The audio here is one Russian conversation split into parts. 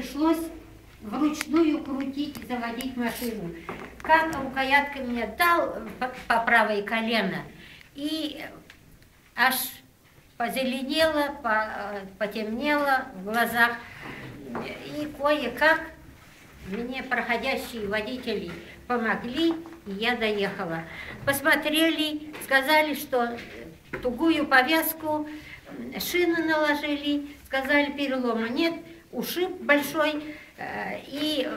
пришлось вручную крутить, заводить машину. Как рукоятка меня дал по правой колено, и аж позеленело, потемнело в глазах. И кое-как мне проходящие водители помогли, и я доехала. Посмотрели, сказали, что тугую повязку, шины наложили, сказали, перелома нет, ушиб большой, и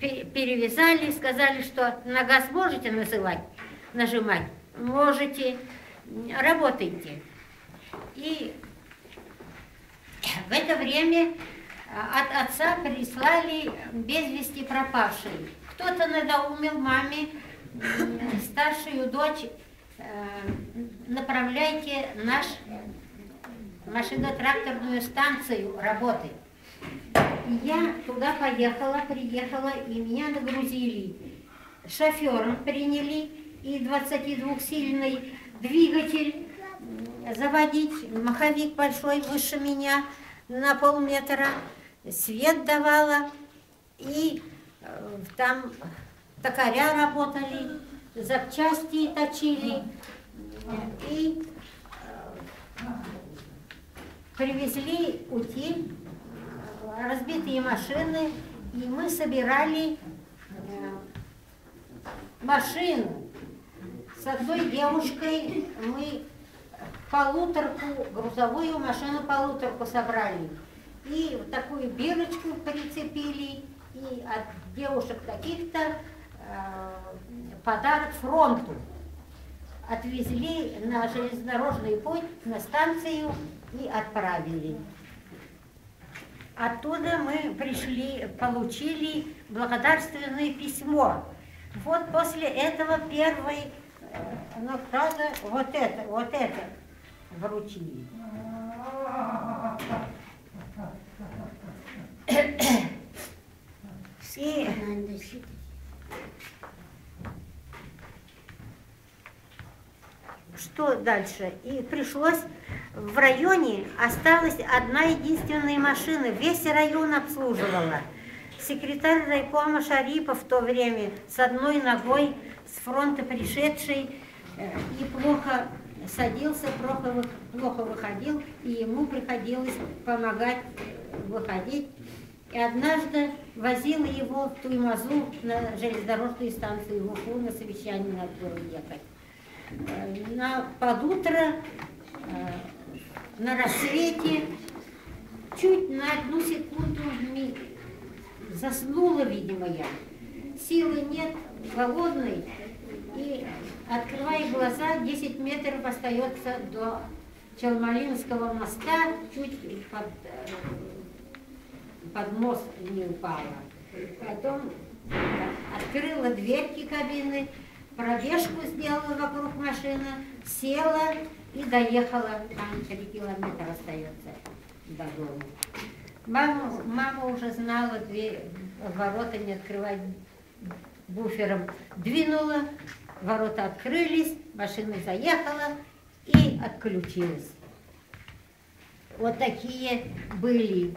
перевязали, сказали, что на газ можете нажимать, можете, работайте. И в это время от отца прислали без вести пропавший. Кто-то надоумил маме старшую дочь, направляйте наш машино-тракторную станцию работы. И я туда приехала, и меня нагрузили. Шофером приняли, и 22-сильный двигатель заводить, маховик большой, выше меня, на полметра, свет давала, и там токаря работали, запчасти точили, и привезли утиль, разбитые машины, и мы собирали машину. С одной девушкой мы грузовую машину полуторку собрали. И вот такую бирочку прицепили, и от девушек таких-то подарок фронту. Отвезли на железнодорожный путь, на станцию и отправили. Оттуда мы получили благодарственное письмо. Вот после этого первый, ну, правда, вот это вручили. И что дальше? И пришлось, в районе осталась одна единственная машина, весь район обслуживала. Секретарь райкома Шарипов в то время с одной ногой с фронта пришедший и плохо садился, плохо выходил, и ему приходилось помогать выходить. И однажды возила его в Туймазу на железнодорожную станцию в Уфу, на совещание надо было ехать. Под утро, на рассвете, чуть на одну секунду заснула, видимо, я. Силы нет, голодный, и открывая глаза, 10 метров остается до Чалмалинского моста, чуть под мост не упала. Потом открыла дверки кабины, пробежку сделала вокруг машины, села и доехала. Там 3 километра остается до дома. Мама уже знала, ворота не открывать буфером. Двинула, ворота открылись, машина заехала и отключилась. Вот такие были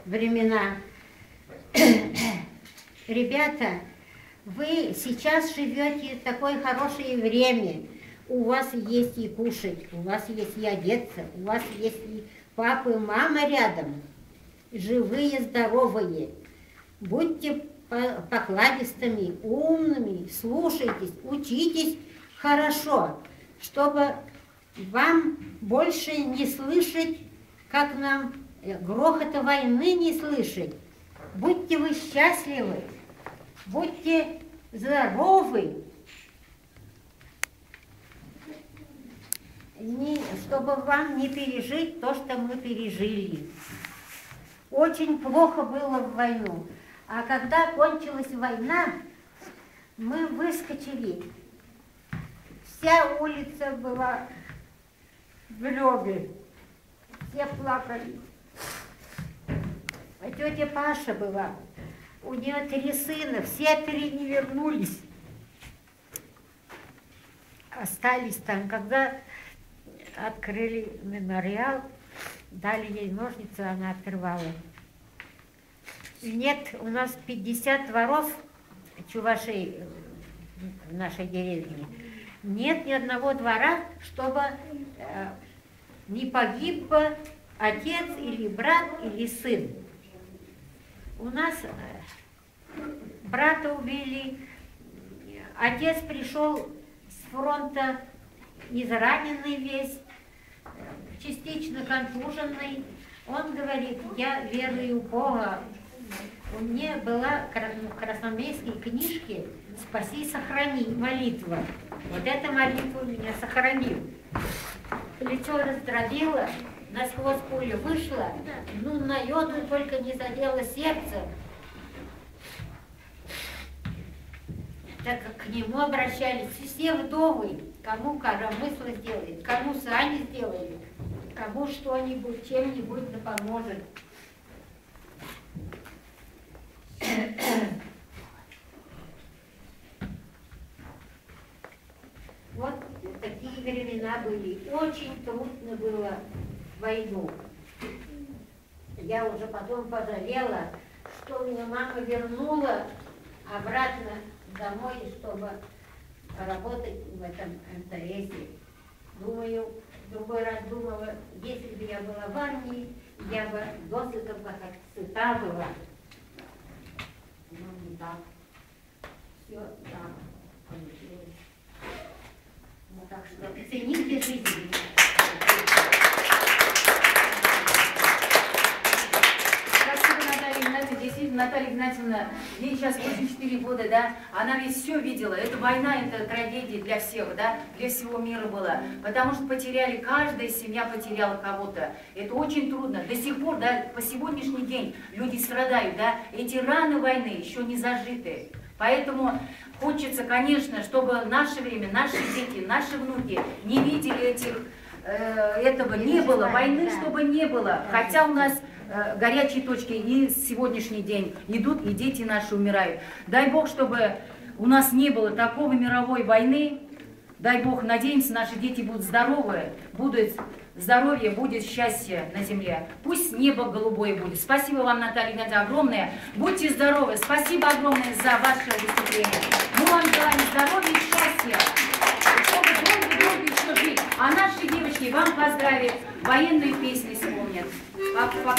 времена. Ребята, вы сейчас живете в такое хорошее время. У вас есть и кушать, у вас есть и одеться, у вас есть и папа и мама рядом. Живые, здоровые. Будьте покладистыми, умными, слушайтесь, учитесь хорошо, чтобы вам больше не слышать, как нам грохота войны не слышать. Будьте вы счастливы, будьте здоровы, чтобы вам не пережить то, что мы пережили. Очень плохо было в войну. А когда кончилась война, мы выскочили. Вся улица была в лёбе. Все плакали. А тетя Паша была. У нее 3 сына, все 3 не вернулись. Остались там. Когда открыли мемориал, дали ей ножницы, она открывала. Нет, у нас 50 дворов чувашей в нашей деревне. Нет ни одного двора, чтобы не погиб бы отец или брат или сын. У нас брата убили, отец пришел с фронта израненный весь, частично контуженный. Он говорит: я верую в Бога. У меня была в красноармейской книжке «Спаси, сохрани» молитва. Вот эта молитва меня сохранила. Плечо раздробило, насквозь пуля вышла, ну на йоду только не задело сердце. Так как к нему обращались все вдовы, кому коромысло сделает, кому сани сделали, кому что-нибудь, чем-нибудь да поможет. Вот такие времена были. Очень трудно было войну. Я уже потом пожалела, что меня мама вернула обратно домой, чтобы работать в этом МТСе. Думаю, в другой раз думала, если бы я была в армии, я бы досыта как сыта была. Ну, не так. Все так получилось. Ну, так что цените жизнь. Действительно, Наталья Игнатьевна, ей сейчас 84 года, да, она ведь все видела. Это война, это трагедия для всех, да, для всего мира была. Потому что потеряли, каждая семья потеряла кого-то. Это очень трудно. До сих пор, да, по сегодняшний день люди страдают, да, эти раны войны еще не зажиты. Поэтому хочется, конечно, чтобы в наше время, наши дети, наши внуки не видели этого не было, войны, чтобы не было. Хотя у нас горячие точки и сегодняшний день идут, и дети наши умирают. Дай Бог, чтобы у нас не было такой мировой войны. Дай Бог, надеемся, наши дети будут здоровы, будет здоровье, будет счастье на земле. Пусть небо голубое будет. Спасибо вам, Наталья Игнатьевна, огромное. Будьте здоровы. Спасибо огромное за ваше выступление. Мы вам желаем здоровья и счастья. Чтобы долго-долго еще жить. А наши девочки вам поздравят, военные песни вспомнят. По